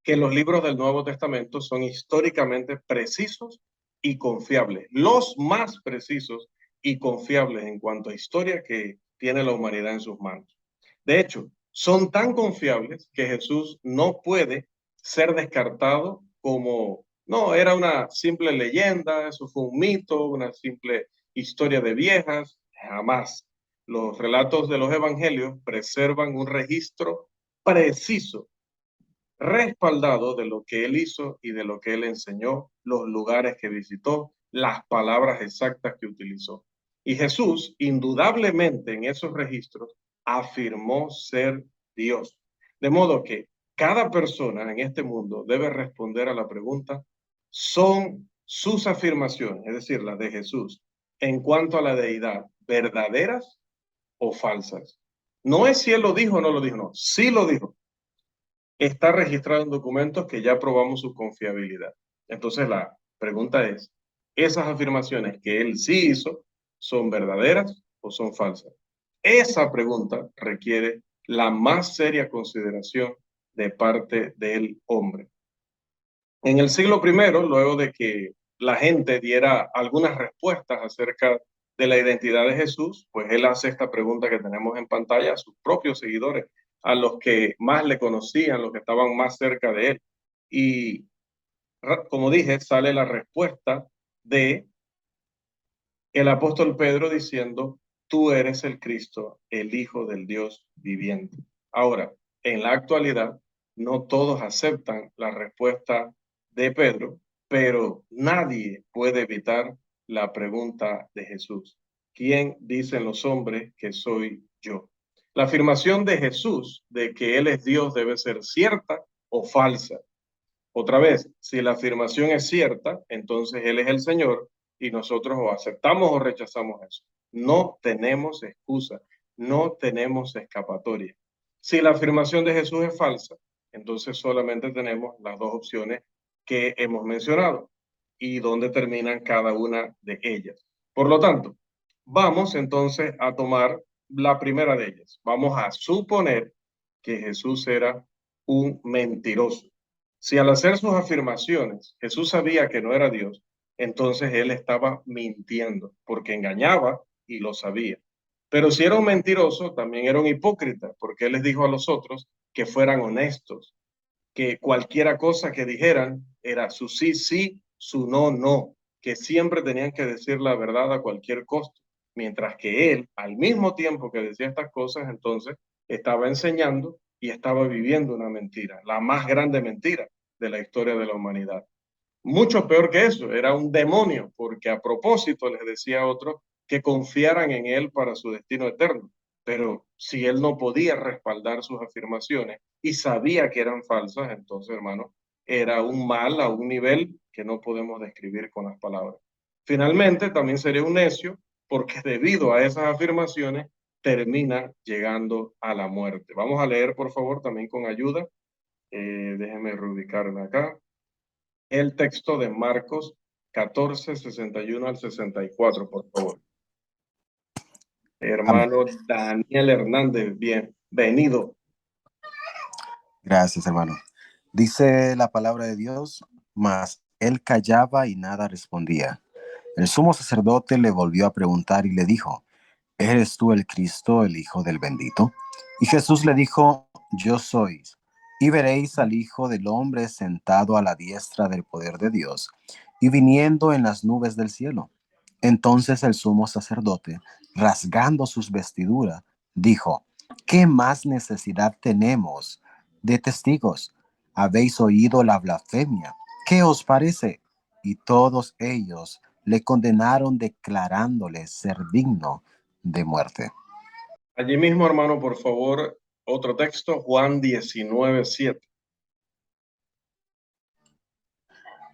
que los libros del Nuevo Testamento son históricamente precisos y confiables, los más precisos y confiables en cuanto a historia que tiene la humanidad en sus manos. De hecho, son tan confiables que Jesús no puede ser descartado como, no, era una simple leyenda, eso fue un mito, una simple historia de viejas, jamás. Los relatos de los evangelios preservan un registro preciso, respaldado de lo que él hizo y de lo que él enseñó, los lugares que visitó, las palabras exactas que utilizó. Y Jesús, indudablemente en esos registros, afirmó ser Dios. De modo que cada persona en este mundo debe responder a la pregunta, ¿son sus afirmaciones, es decir, las de Jesús, en cuanto a la deidad, verdaderas o falsas? No es si él lo dijo o no lo dijo, no, sí lo dijo, está registrado en documentos que ya probamos su confiabilidad. Entonces la pregunta es, ¿esas afirmaciones que él sí hizo son verdaderas o son falsas? Esa pregunta requiere la más seria consideración de parte del hombre. En el siglo primero, luego de que la gente diera algunas respuestas acerca de la identidad de Jesús, pues él hace esta pregunta que tenemos en pantalla a sus propios seguidores, a los que más le conocían, los que estaban más cerca de él. Y como dije, sale la respuesta de el apóstol Pedro diciendo, tú eres el Cristo, el Hijo del Dios viviente. Ahora, en la actualidad, no todos aceptan la respuesta de Pedro, pero nadie puede evitar la pregunta de Jesús. ¿Quién dicen los hombres que soy yo? La afirmación de Jesús de que Él es Dios debe ser cierta o falsa. Otra vez, si la afirmación es cierta, entonces Él es el Señor y nosotros o aceptamos o rechazamos eso. No tenemos excusa, no tenemos escapatoria. Si la afirmación de Jesús es falsa, entonces solamente tenemos las dos opciones que hemos mencionado y dónde terminan cada una de ellas. Por lo tanto, vamos entonces a tomar la primera de ellas. Vamos a suponer que Jesús era un mentiroso. Si al hacer sus afirmaciones Jesús sabía que no era Dios, entonces él estaba mintiendo, porque engañaba y lo sabía. Pero si era un mentiroso, también era un hipócrita, porque él les dijo a los otros que fueran honestos, que cualquiera cosa que dijeran era su sí, sí, su no, no, que siempre tenían que decir la verdad a cualquier costo, mientras que él, al mismo tiempo que decía estas cosas, entonces estaba enseñando y estaba viviendo una mentira, la más grande mentira de la historia de la humanidad. Mucho peor que eso, era un demonio, porque a propósito les decía a otros que confiaran en él para su destino eterno. Pero si él no podía respaldar sus afirmaciones y sabía que eran falsas, entonces, hermano, era un mal a un nivel que no podemos describir con las palabras. Finalmente, también sería un necio porque debido a esas afirmaciones termina llegando a la muerte. Vamos a leer, por favor, también con ayuda. Déjenme reubicarme acá. El texto de Marcos 14, 61 al 64, por favor. Amén. Hermano Daniel Hernández, bienvenido. Gracias, hermano. Dice la palabra de Dios, mas él callaba y nada respondía. El sumo sacerdote le volvió a preguntar y le dijo, ¿eres tú el Cristo, el Hijo del bendito? Y Jesús le dijo, yo soy. Y veréis al Hijo del hombre sentado a la diestra del poder de Dios y viniendo en las nubes del cielo. Entonces el sumo sacerdote, rasgando sus vestiduras, dijo, ¿qué más necesidad tenemos de testigos? ¿Habéis oído la blasfemia? ¿Qué os parece? Y todos ellos le condenaron declarándole ser digno de muerte. Allí mismo, hermano, por favor, otro texto, Juan 19, 7.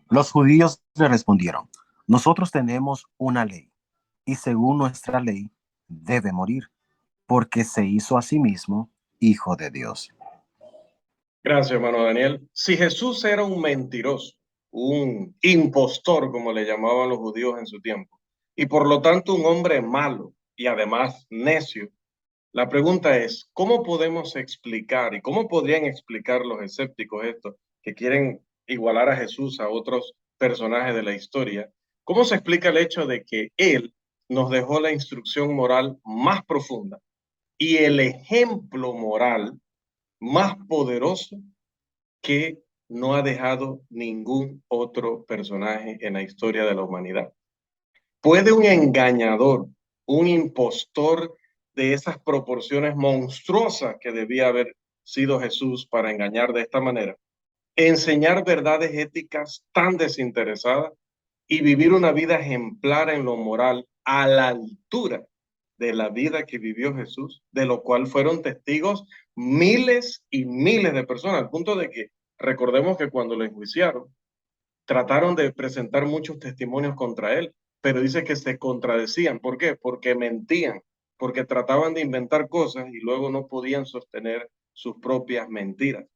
Los judíos le respondieron, nosotros tenemos una ley, y según nuestra ley debe morir, porque se hizo a sí mismo hijo de Dios. Gracias, hermano Daniel. Si Jesús era un mentiroso, un impostor, como le llamaban los judíos en su tiempo, y por lo tanto un hombre malo y además necio, la pregunta es, ¿cómo podemos explicar y cómo podrían explicar los escépticos esto que quieren igualar a Jesús a otros personajes de la historia? ¿Cómo se explica el hecho de que Él nos dejó la instrucción moral más profunda y el ejemplo moral más poderoso que no ha dejado ningún otro personaje en la historia de la humanidad? ¿Puede un engañador, un impostor de esas proporciones monstruosas que debía haber sido Jesús para engañar de esta manera, enseñar verdades éticas tan desinteresadas y vivir una vida ejemplar en lo moral a la altura de la vida que vivió Jesús, de lo cual fueron testigos miles y miles de personas, al punto de que recordemos que cuando lo enjuiciaron, trataron de presentar muchos testimonios contra él, pero dice que se contradecían. ¿Por qué? Porque mentían, porque trataban de inventar cosas y luego no podían sostener sus propias mentiras.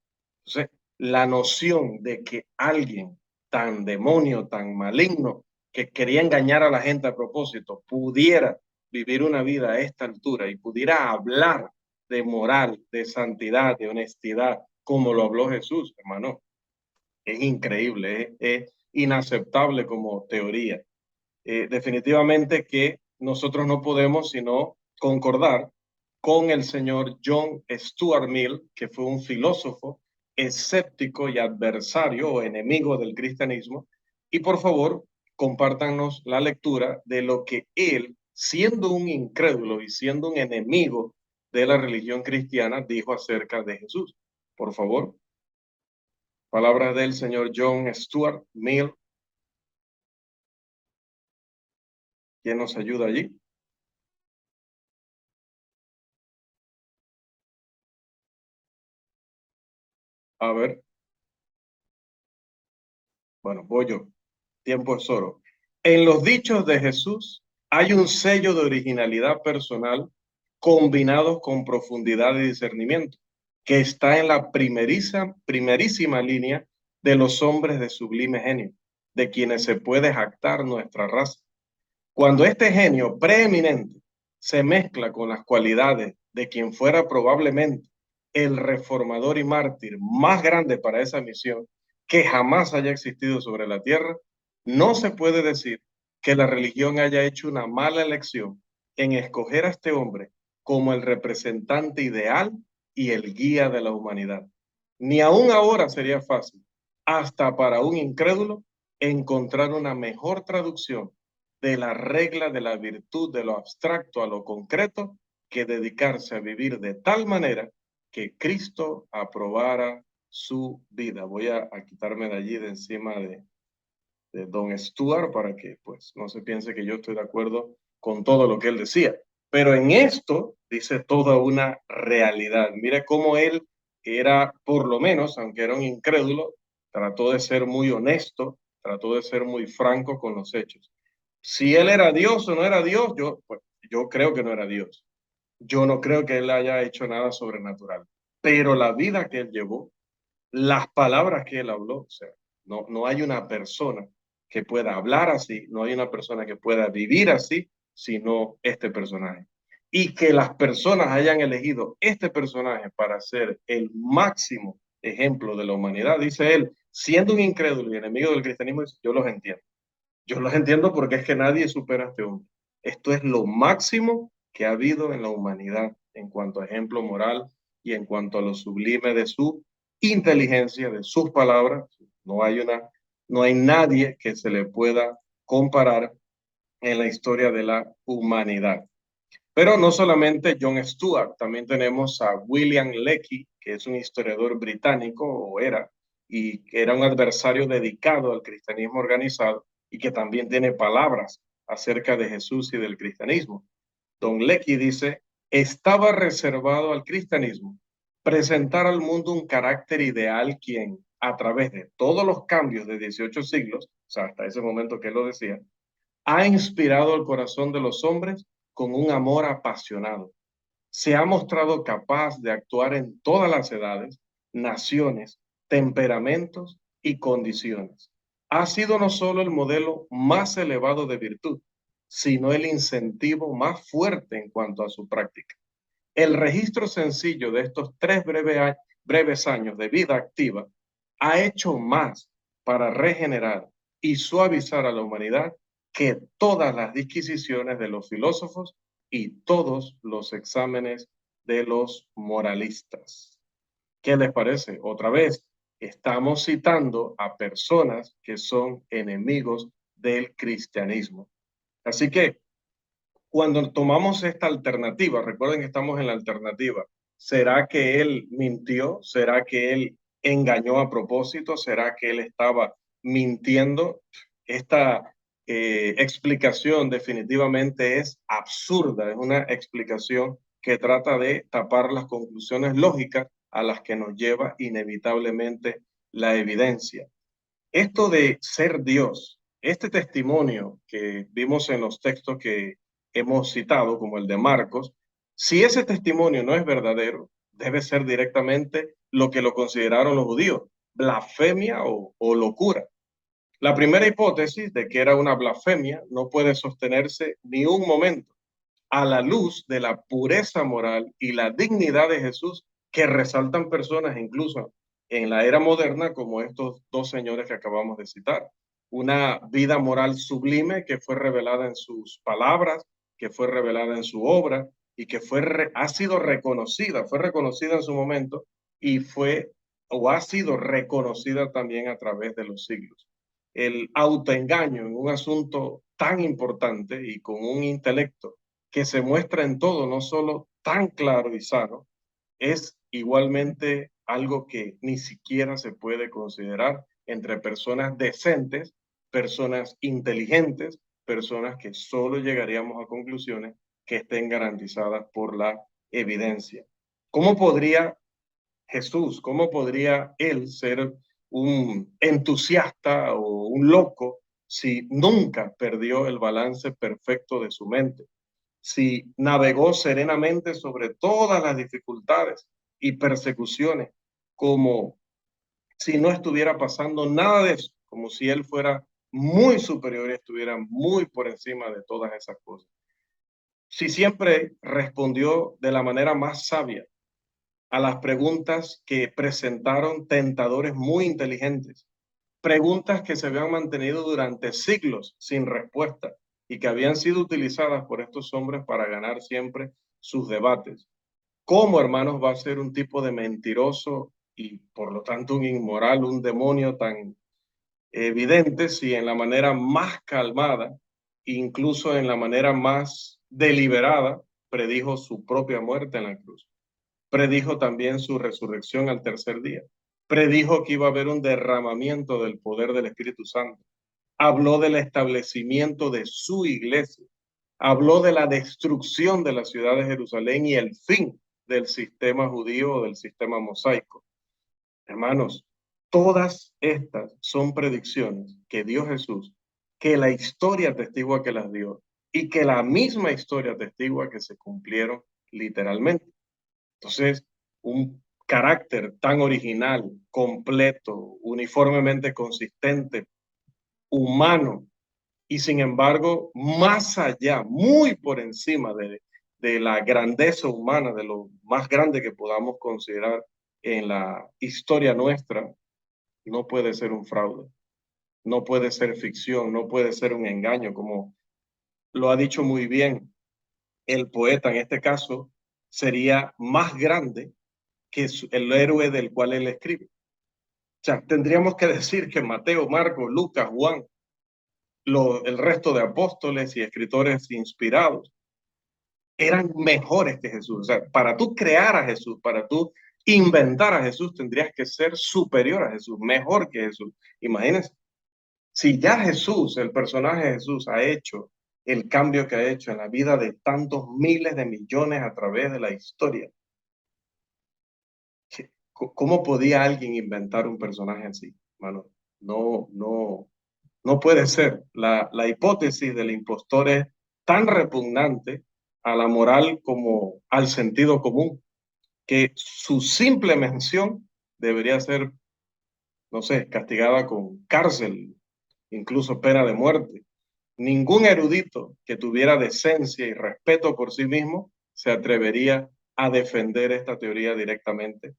Entonces, la noción de que alguien tan demonio, tan maligno, que quería engañar a la gente a propósito, pudiera vivir una vida a esta altura y pudiera hablar de moral, de santidad, de honestidad, como lo habló Jesús, hermano, es increíble, es inaceptable como teoría. Definitivamente que nosotros no podemos sino concordar con el señor John Stuart Mill, que fue un filósofo escéptico y adversario o enemigo del cristianismo. Y por favor, compártanos la lectura de lo que él, siendo un incrédulo y siendo un enemigo de la religión cristiana, dijo acerca de Jesús. Por favor. Palabras del señor John Stuart Mill. ¿Quién nos ayuda allí? A ver, bueno, voy yo. Tiempo es oro. En los dichos de Jesús hay un sello de originalidad personal combinados con profundidad y discernimiento, que está en la primerísima línea de los hombres de sublime genio, de quienes se puede jactar nuestra raza. Cuando este genio preeminente se mezcla con las cualidades de quien fuera probablemente el reformador y mártir más grande para esa misión que jamás haya existido sobre la tierra, no se puede decir que la religión haya hecho una mala elección en escoger a este hombre como el representante ideal y el guía de la humanidad. Ni aún ahora sería fácil, hasta para un incrédulo, encontrar una mejor traducción de la regla de la virtud de lo abstracto a lo concreto que dedicarse a vivir de tal manera que Cristo aprobara su vida. Voy a quitarme de allí de encima de Don Stuart para que pues no se piense que yo estoy de acuerdo con todo lo que él decía. Pero en esto dice toda una realidad. Mire cómo él era, por lo menos, aunque era un incrédulo, trató de ser muy honesto, trató de ser muy franco con los hechos. Si él era Dios o no era Dios, yo creo que no era Dios. Yo no creo que él haya hecho nada sobrenatural. Pero la vida que él llevó, las palabras que él habló, o sea, no hay una persona que pueda hablar así, no hay una persona que pueda vivir así, sino este personaje. Y que las personas hayan elegido este personaje para ser el máximo ejemplo de la humanidad, dice él, siendo un incrédulo y enemigo del cristianismo, yo los entiendo. Yo los entiendo porque es que nadie supera a este hombre. Esto es lo máximo que ha habido en la humanidad en cuanto a ejemplo moral y en cuanto a lo sublime de su inteligencia, de sus palabras. No hay nadie que se le pueda comparar en la historia de la humanidad. Pero no solamente John Stuart, también tenemos a William Lecky, que es un historiador británico, o era, y que era un adversario dedicado al cristianismo organizado y que también tiene palabras acerca de Jesús y del cristianismo. Don Lecky dice, estaba reservado al cristianismo presentar al mundo un carácter ideal quien, a través de todos los cambios de 18 siglos, o sea, hasta ese momento que él lo decía, ha inspirado el corazón de los hombres con un amor apasionado. Se ha mostrado capaz de actuar en todas las edades, naciones, temperamentos y condiciones. Ha sido no solo el modelo más elevado de virtud, sino el incentivo más fuerte en cuanto a su práctica. El registro sencillo de estos breves años de vida activa ha hecho más para regenerar y suavizar a la humanidad que todas las disquisiciones de los filósofos y todos los exámenes de los moralistas. ¿Qué les parece? Otra vez, estamos citando a personas que son enemigos del cristianismo. Así que cuando tomamos esta alternativa, recuerden que estamos en la alternativa, ¿será que él mintió? ¿Será que él engañó a propósito? ¿Será que él estaba mintiendo? Esta explicación definitivamente es absurda, es una explicación que trata de tapar las conclusiones lógicas a las que nos lleva inevitablemente la evidencia. Esto de ser Dios, este testimonio que vimos en los textos que hemos citado, como el de Marcos, si ese testimonio no es verdadero, debe ser directamente lo que lo consideraron los judíos, blasfemia o locura. La primera hipótesis de que era una blasfemia no puede sostenerse ni un momento a la luz de la pureza moral y la dignidad de Jesús que resaltan personas incluso en la era moderna como estos dos señores que acabamos de citar. Una vida moral sublime que fue revelada en sus palabras, que fue revelada en su obra y que ha sido reconocida, fue reconocida en su momento y fue o ha sido reconocida también a través de los siglos. El autoengaño en un asunto tan importante y con un intelecto que se muestra en todo, no solo tan claro y sano, es igualmente algo que ni siquiera se puede considerar entre personas decentes, personas inteligentes, personas que solo llegaríamos a conclusiones que estén garantizadas por la evidencia. ¿Cómo podría Jesús, cómo podría él ser un entusiasta o un loco si nunca perdió el balance perfecto de su mente? Si navegó serenamente sobre todas las dificultades y persecuciones, como si no estuviera pasando nada de eso, como si él fuera muy superior y estuviera muy por encima de todas esas cosas. Si siempre respondió de la manera más sabia a las preguntas que presentaron tentadores muy inteligentes, preguntas que se habían mantenido durante siglos sin respuesta y que habían sido utilizadas por estos hombres para ganar siempre sus debates. ¿Cómo, hermanos, va a ser un tipo de mentiroso y por lo tanto un inmoral, un demonio tan evidente si en la manera más calmada, incluso en la manera más deliberada, predijo su propia muerte en la cruz? Predijo también su resurrección al tercer día. Predijo que iba a haber un derramamiento del poder del Espíritu Santo. Habló del establecimiento de su iglesia. Habló de la destrucción de la ciudad de Jerusalén y el fin del sistema judío o del sistema mosaico. Hermanos, todas estas son predicciones que dio Jesús, que la historia atestigua que las dio y que la misma historia atestigua que se cumplieron literalmente. Entonces, un carácter tan original, completo, uniformemente consistente, humano, y sin embargo, más allá, muy por encima de la grandeza humana, de lo más grande que podamos considerar en la historia nuestra, no puede ser un fraude, no puede ser ficción, no puede ser un engaño, como lo ha dicho muy bien el poeta en este caso, sería más grande que el héroe del cual él escribe. O sea, tendríamos que decir que Mateo, Marcos, Lucas, Juan, el resto de apóstoles y escritores inspirados eran mejores que Jesús. O sea, para tú crear a Jesús, para tú inventar a Jesús, tendrías que ser superior a Jesús, mejor que Jesús. Imagínense, si ya Jesús, el personaje de Jesús, ha hecho el cambio que ha hecho en la vida de tantos miles de millones a través de la historia, ¿cómo podía alguien inventar un personaje así, mano? No puede ser. La hipótesis del impostor es tan repugnante a la moral como al sentido común, que su simple mención debería ser, no sé, castigada con cárcel, incluso pena de muerte. Ningún erudito que tuviera decencia y respeto por sí mismo se atrevería a defender esta teoría directamente,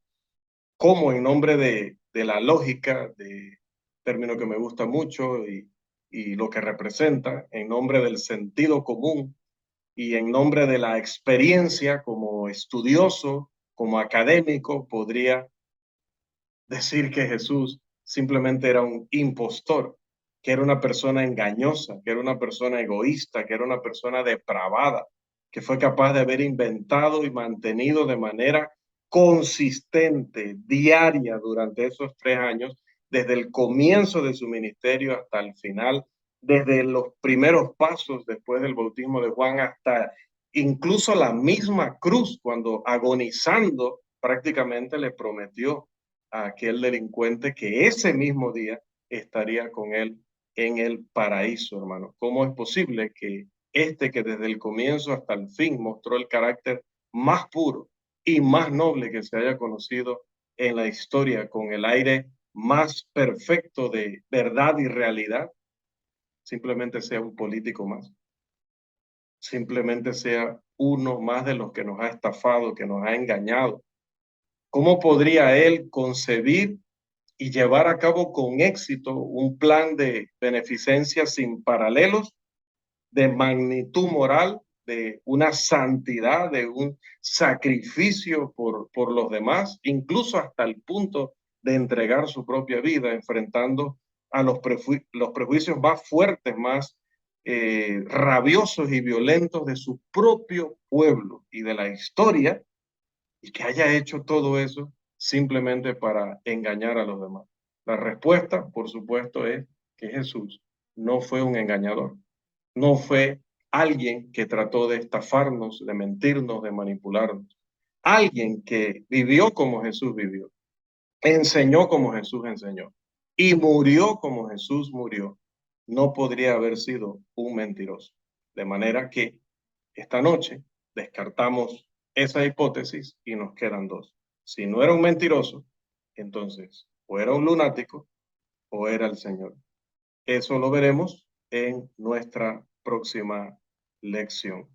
como en nombre de la lógica, de término que me gusta mucho y lo que representa, en nombre del sentido común y en nombre de la experiencia como estudioso, como académico, podría decir que Jesús simplemente era un impostor, que era una persona engañosa, que era una persona egoísta, que era una persona depravada, que fue capaz de haber inventado y mantenido de manera consistente, diaria, durante esos 3 años, desde el comienzo de su ministerio hasta el final, desde los primeros pasos después del bautismo de Juan hasta incluso la misma cruz, cuando agonizando prácticamente le prometió a aquel delincuente que ese mismo día estaría con él en el paraíso, hermano. ¿Cómo es posible que que desde el comienzo hasta el fin mostró el carácter más puro y más noble que se haya conocido en la historia, con el aire más perfecto de verdad y realidad, simplemente sea un político más? Simplemente sea uno más de los que nos ha estafado, que nos ha engañado. ¿Cómo podría él concebir y llevar a cabo con éxito un plan de beneficencia sin paralelos, de magnitud moral, de una santidad, de un sacrificio por los demás, incluso hasta el punto de entregar su propia vida, enfrentando a los prejuicios más fuertes, más rabiosos y violentos de su propio pueblo y de la historia, y que haya hecho todo eso simplemente para engañar a los demás? La respuesta, por supuesto, es que Jesús no fue un engañador, no fue alguien que trató de estafarnos, de mentirnos, de manipularnos. Alguien que vivió como Jesús vivió, enseñó como Jesús enseñó y murió como Jesús murió, no podría haber sido un mentiroso. De manera que esta noche descartamos esa hipótesis y nos quedan dos. Si no era un mentiroso, entonces o era un lunático o era el Señor. Eso lo veremos en nuestra próxima lección.